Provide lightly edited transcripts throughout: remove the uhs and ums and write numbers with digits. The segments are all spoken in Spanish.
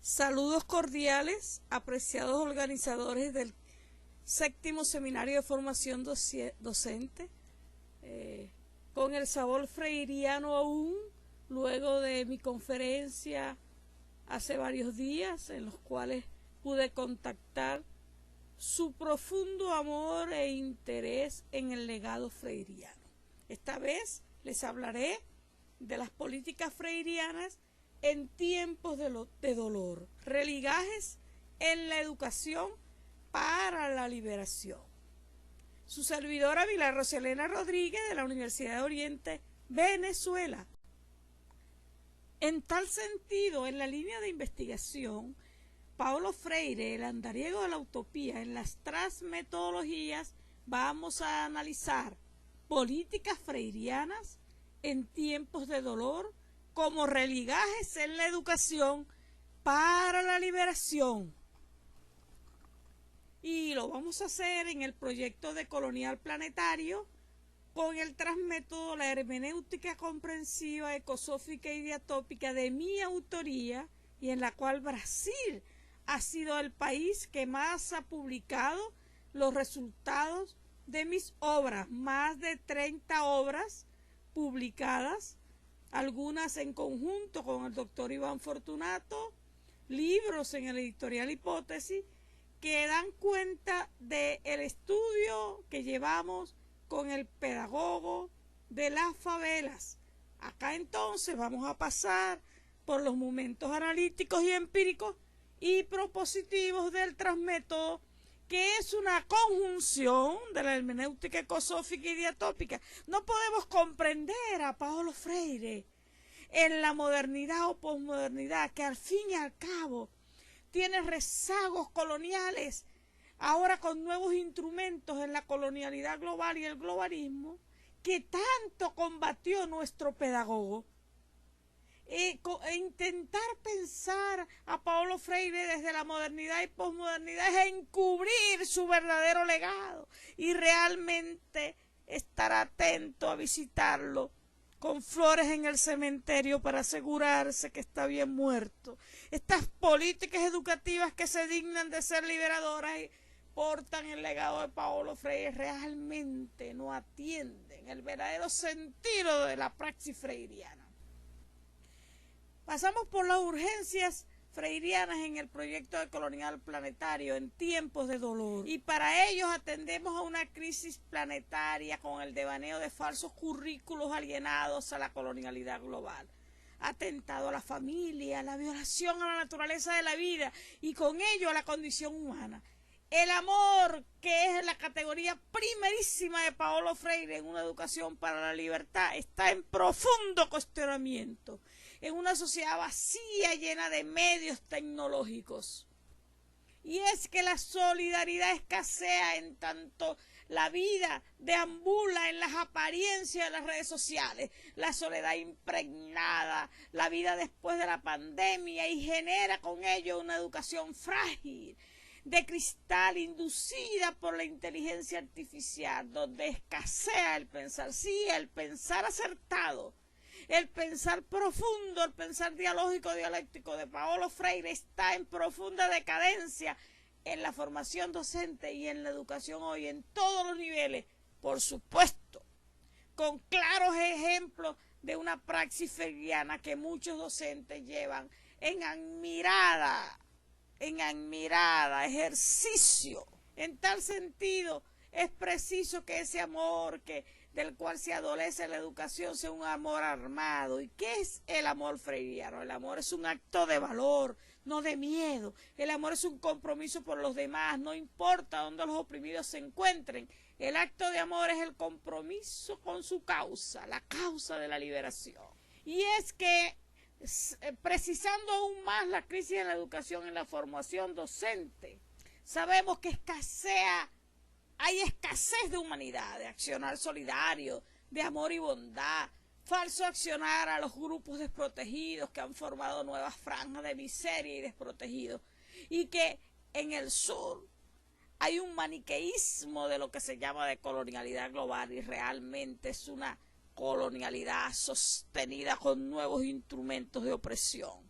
Saludos cordiales, apreciados organizadores del séptimo seminario de formación docente, con el sabor freiriano aún, luego de mi conferencia hace varios días, en los cuales pude contactar su profundo amor e interés en el legado freiriano. Esta vez les hablaré de las políticas freirianas en tiempos de dolor, religajes en la educación para la liberación. Su servidora Pilar Roselena Rodríguez, de la Universidad de Oriente, Venezuela. En tal sentido, en la línea de investigación, Paulo Freire, el andariego de la utopía, en las transmetodologías, vamos a analizar políticas freirianas en tiempos de dolor como religajes en la educación para la liberación. Y lo vamos a hacer en el proyecto de Colonial Planetario con el transmétodo La hermenéutica comprensiva, ecosófica y diatópica de mi autoría, y en la cual Brasil ha sido el país que más ha publicado los resultados de mis obras, más de 30 obras publicadas, algunas en conjunto con el doctor Iván Fortunato, libros en el editorial Hipótesis, que dan cuenta del estudio que llevamos con el pedagogo de las favelas. Acá entonces vamos a pasar por los momentos analíticos y empíricos y propositivos del transmétodo, que es una conjunción de la hermenéutica ecosófica y diatópica. No podemos comprender a Paulo Freire en la modernidad o posmodernidad, que al fin y al cabo tiene rezagos coloniales, ahora con nuevos instrumentos en la colonialidad global y el globalismo, que tanto combatió nuestro pedagogo. Intentar pensar a Paulo Freire desde la modernidad y posmodernidad es encubrir su verdadero legado, y realmente estar atento a visitarlo con flores en el cementerio para asegurarse que está bien muerto. Estas políticas educativas que se dignan de ser liberadoras y portan el legado de Paulo Freire realmente no atienden el verdadero sentido de la praxis freiriana. Pasamos por las urgencias freirianas en el proyecto de Colonial Planetario en tiempos de dolor, y para ellos atendemos a una crisis planetaria con el devaneo de falsos currículos alienados a la colonialidad global, atentado a la familia, la violación a la naturaleza de la vida y con ello a la condición humana. El amor, que es la categoría primerísima de Paulo Freire en una educación para la libertad, está en profundo cuestionamiento en una sociedad vacía, llena de medios tecnológicos. Y es que la solidaridad escasea en tanto la vida deambula en las apariencias de las redes sociales, la soledad impregnada, la vida después de la pandemia, y genera con ello una educación frágil, de cristal, inducida por la inteligencia artificial, donde escasea el pensar, sí, el pensar acertado, el pensar profundo, el pensar dialógico, dialéctico de Paulo Freire está en profunda decadencia en la formación docente y en la educación hoy, en todos los niveles, por supuesto, con claros ejemplos de una praxis freiriana que muchos docentes llevan en admirada ejercicio. En tal sentido, es preciso que ese amor del cual se adolece la educación sea un amor armado. ¿Y qué es el amor freiriano? El amor es un acto de valor, no de miedo. El amor es un compromiso por los demás, no importa dónde los oprimidos se encuentren. El acto de amor es el compromiso con su causa, la causa de la liberación. Y es que, precisando aún más la crisis de la educación en la formación docente, sabemos que hay escasez de humanidad, de accionar solidario, de amor y bondad, falso accionar a los grupos desprotegidos que han formado nuevas franjas de miseria y desprotegidos, y que en el sur hay un maniqueísmo de lo que se llama de colonialidad global, y realmente es una colonialidad sostenida con nuevos instrumentos de opresión.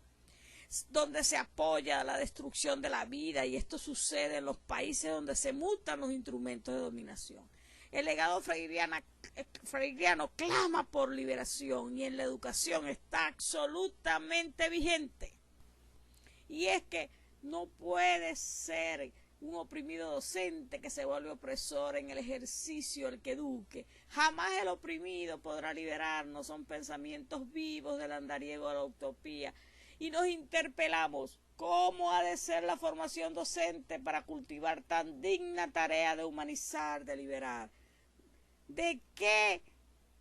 donde se apoya la destrucción de la vida, y esto sucede en los países donde se mutan los instrumentos de dominación. El legado freiriano clama por liberación y en la educación está absolutamente vigente. Y es que no puede ser un oprimido docente que se vuelve opresor en el ejercicio el que eduque. Jamás el oprimido podrá liberarnos. Son pensamientos vivos del andariego a la utopía. Y nos interpelamos, ¿cómo ha de ser la formación docente para cultivar tan digna tarea de humanizar, de liberar? ¿De qué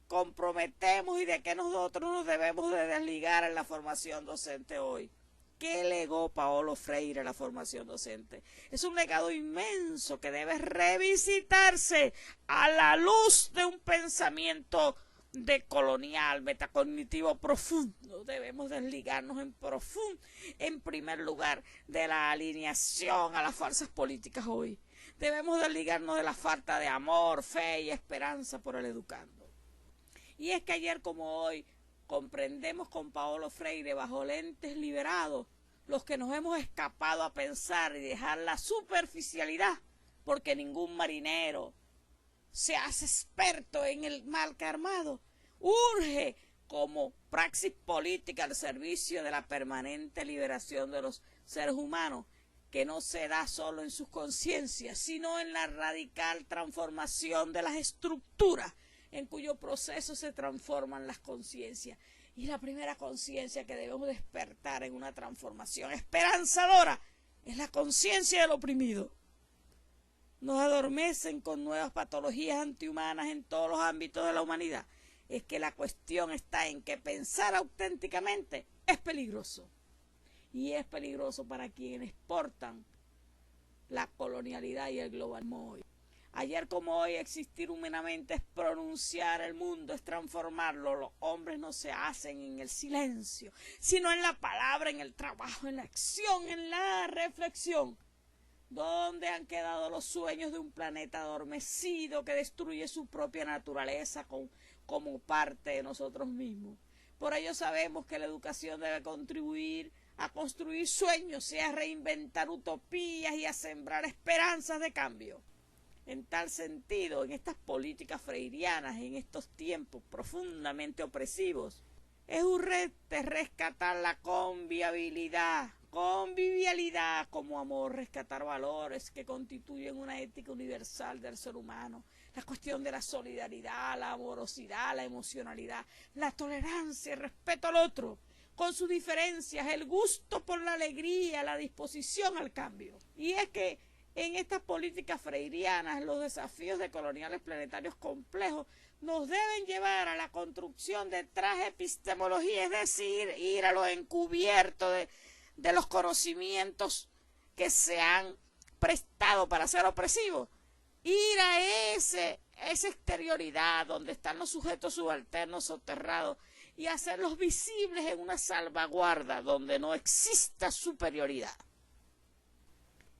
comprometemos y de qué nosotros nos debemos de desligar en la formación docente hoy? ¿Qué legó Paulo Freire a la formación docente? Es un legado inmenso que debe revisitarse a la luz de un pensamiento decolonial, metacognitivo profundo. Debemos desligarnos en primer lugar de la alineación a las falsas políticas hoy. Debemos desligarnos de la falta de amor, fe y esperanza por el educando. Y es que ayer como hoy comprendemos con Paulo Freire bajo lentes liberados los que nos hemos escapado a pensar y dejar la superficialidad, porque ningún marinero se hace experto en el mal que armado. Urge como praxis política al servicio de la permanente liberación de los seres humanos, que no se da solo en sus conciencias, sino en la radical transformación de las estructuras en cuyo proceso se transforman las conciencias. Y la primera conciencia que debemos despertar en una transformación esperanzadora es la conciencia del oprimido. Nos adormecen con nuevas patologías antihumanas en todos los ámbitos de la humanidad. Es que la cuestión está en que pensar auténticamente es peligroso. Y es peligroso para quienes portan la colonialidad y el globalismo hoy. Ayer como hoy, existir humanamente es pronunciar el mundo, es transformarlo. Los hombres no se hacen en el silencio, sino en la palabra, en el trabajo, en la acción, en la reflexión. ¿Dónde han quedado los sueños de un planeta adormecido que destruye su propia naturaleza como parte de nosotros mismos? Por ello sabemos que la educación debe contribuir a construir sueños y a reinventar utopías y a sembrar esperanzas de cambio. En tal sentido, en estas políticas freirianas, en estos tiempos profundamente opresivos, es urgente rescatar la convivialidad como amor, rescatar valores que constituyen una ética universal del ser humano. La cuestión de la solidaridad, la amorosidad, la emocionalidad, la tolerancia, el respeto al otro, con sus diferencias, el gusto por la alegría, la disposición al cambio. Y es que en estas políticas freirianas, los desafíos de coloniales planetarios complejos nos deben llevar a la construcción de epistemología, es decir, ir a lo encubierto de los conocimientos que se han prestado para ser opresivos, ir a esa exterioridad donde están los sujetos subalternos soterrados y hacerlos visibles en una salvaguarda donde no exista superioridad.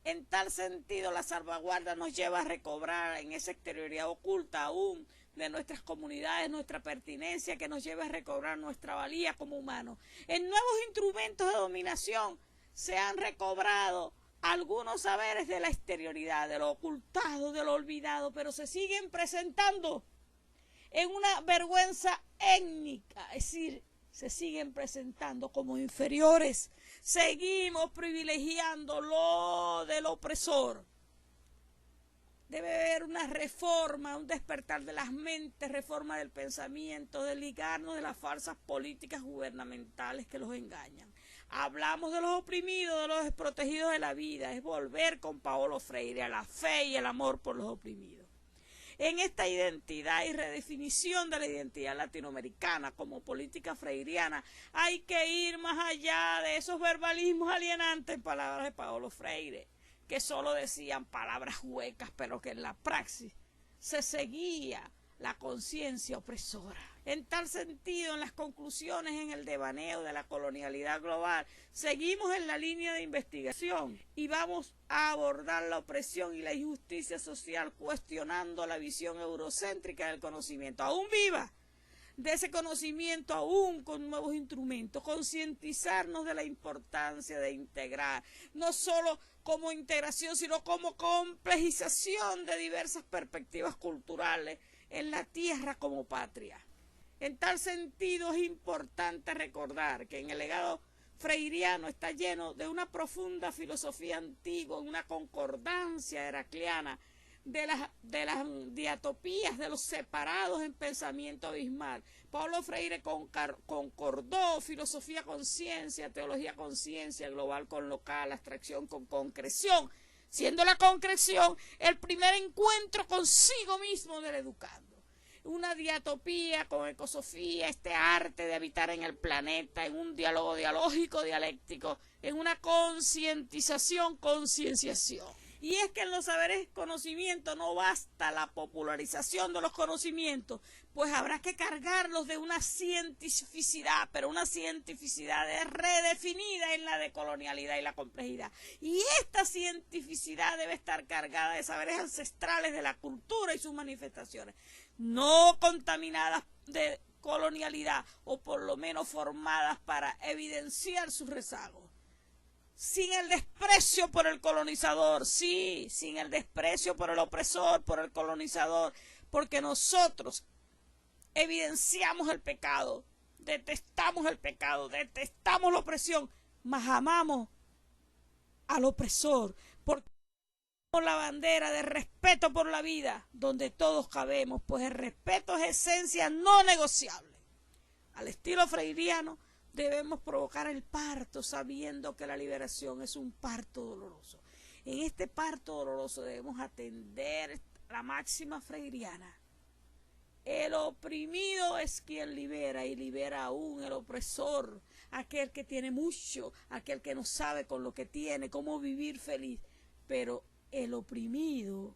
En tal sentido, la salvaguarda nos lleva a recobrar en esa exterioridad oculta aún de nuestras comunidades nuestra pertinencia, que nos lleva a recobrar nuestra valía como humanos. En nuevos instrumentos de dominación se han recobrado algunos saberes de la exterioridad, de lo ocultado, de lo olvidado, pero se siguen presentando en una vergüenza étnica, es decir, se siguen presentando como inferiores. Seguimos privilegiando lo del opresor. Debe haber una reforma, un despertar de las mentes, reforma del pensamiento, desligarnos de las falsas políticas gubernamentales que los engañan. Hablamos de los oprimidos, de los desprotegidos de la vida. Es volver con Paulo Freire a la fe y el amor por los oprimidos. En esta identidad y redefinición de la identidad latinoamericana como política freiriana, hay que ir más allá de esos verbalismos alienantes, en palabras de Paulo Freire, que solo decían palabras huecas, pero que en la praxis se seguía la conciencia opresora. En tal sentido, en las conclusiones en el devaneo de la colonialidad global, seguimos en la línea de investigación y vamos a abordar la opresión y la injusticia social cuestionando la visión eurocéntrica del conocimiento. Aún viva de ese conocimiento aún con nuevos instrumentos, concientizarnos de la importancia de integrar, no solo como integración, sino como complejización de diversas perspectivas culturales en la tierra como patria. En tal sentido es importante recordar que en el legado freiriano está lleno de una profunda filosofía antigua, una concordancia heracliana, de las diatopías, de los separados en pensamiento abismal. Paulo Freire concordó filosofía con ciencia, teología con ciencia, global con local, abstracción con concreción, siendo la concreción el primer encuentro consigo mismo del educando. Una diatopía con ecosofía, este arte de habitar en el planeta, en un diálogo dialógico, dialéctico, en una concientización, concienciación. Y es que en los saberes conocimiento no basta la popularización de los conocimientos, pues habrá que cargarlos de una cientificidad, pero una cientificidad redefinida en la decolonialidad y la complejidad. Y esta cientificidad debe estar cargada de saberes ancestrales de la cultura y sus manifestaciones, no contaminadas de colonialidad o por lo menos formadas para evidenciar sus rezagos. Sin el desprecio por el colonizador, sí, sin el desprecio por el opresor, por el colonizador, porque nosotros evidenciamos el pecado, detestamos la opresión, mas amamos al opresor, porque tenemos la bandera de respeto por la vida, donde todos cabemos, pues el respeto es esencia no negociable. Al estilo freiriano, debemos provocar el parto sabiendo que la liberación es un parto doloroso. En este parto doloroso debemos atender la máxima freiriana. El oprimido es quien libera y libera aún el opresor, aquel que tiene mucho, aquel que no sabe con lo que tiene, cómo vivir feliz. Pero el oprimido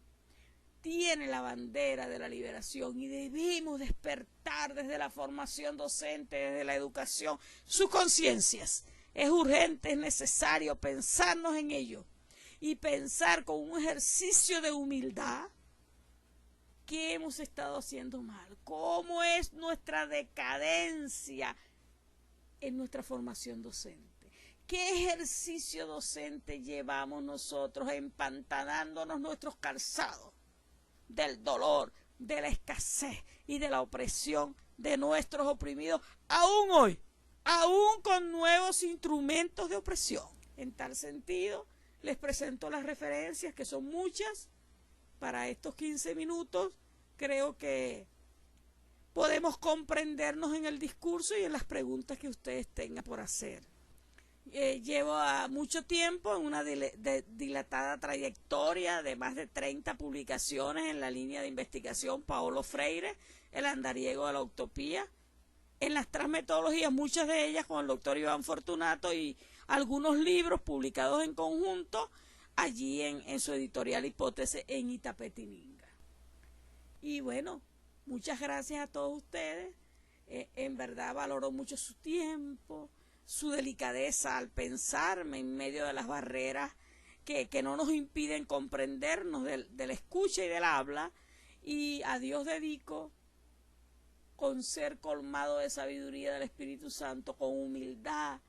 tiene la bandera de la liberación y debemos despertar desde la formación docente, desde la educación, sus conciencias. Es urgente, es necesario pensarnos en ello y pensar con un ejercicio de humildad qué hemos estado haciendo mal, cómo es nuestra decadencia en nuestra formación docente. ¿Qué ejercicio docente llevamos nosotros empantanándonos nuestros calzados del dolor, de la escasez y de la opresión de nuestros oprimidos, aún hoy, aún con nuevos instrumentos de opresión? En tal sentido, les presento las referencias, que son muchas. Para estos 15 minutos, creo que podemos comprendernos en el discurso y en las preguntas que ustedes tengan por hacer. Llevo mucho tiempo en una dilatada trayectoria de más de 30 publicaciones en la línea de investigación Paulo Freire, el andariego de la utopía, en las transmetodologías, muchas de ellas con el doctor Iván Fortunato, y algunos libros publicados en conjunto allí en su editorial Hipótesis en Itapetininga. Y bueno, muchas gracias a todos ustedes. En verdad valoro mucho su tiempo, su delicadeza al pensarme en medio de las barreras que no nos impiden comprendernos de la escucha y del habla. Y a Dios dedico, con ser colmado de sabiduría del Espíritu Santo, con humildad,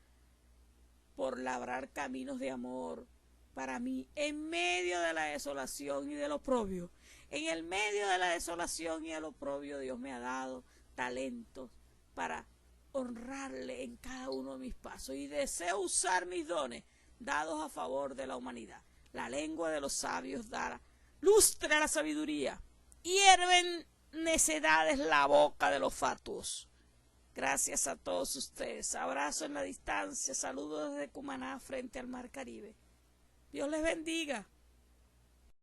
por labrar caminos de amor para mí, en medio de la desolación y del oprobio. En el medio de la desolación y el oprobio, Dios me ha dado talentos para honrarle en cada uno de mis pasos, y deseo usar mis dones dados a favor de la humanidad. La lengua de los sabios dará lustre a la sabiduría, hierven necedades la boca de los fatuos. Gracias a todos ustedes. Abrazo en la distancia, saludos desde Cumaná frente al Mar Caribe. Dios les bendiga.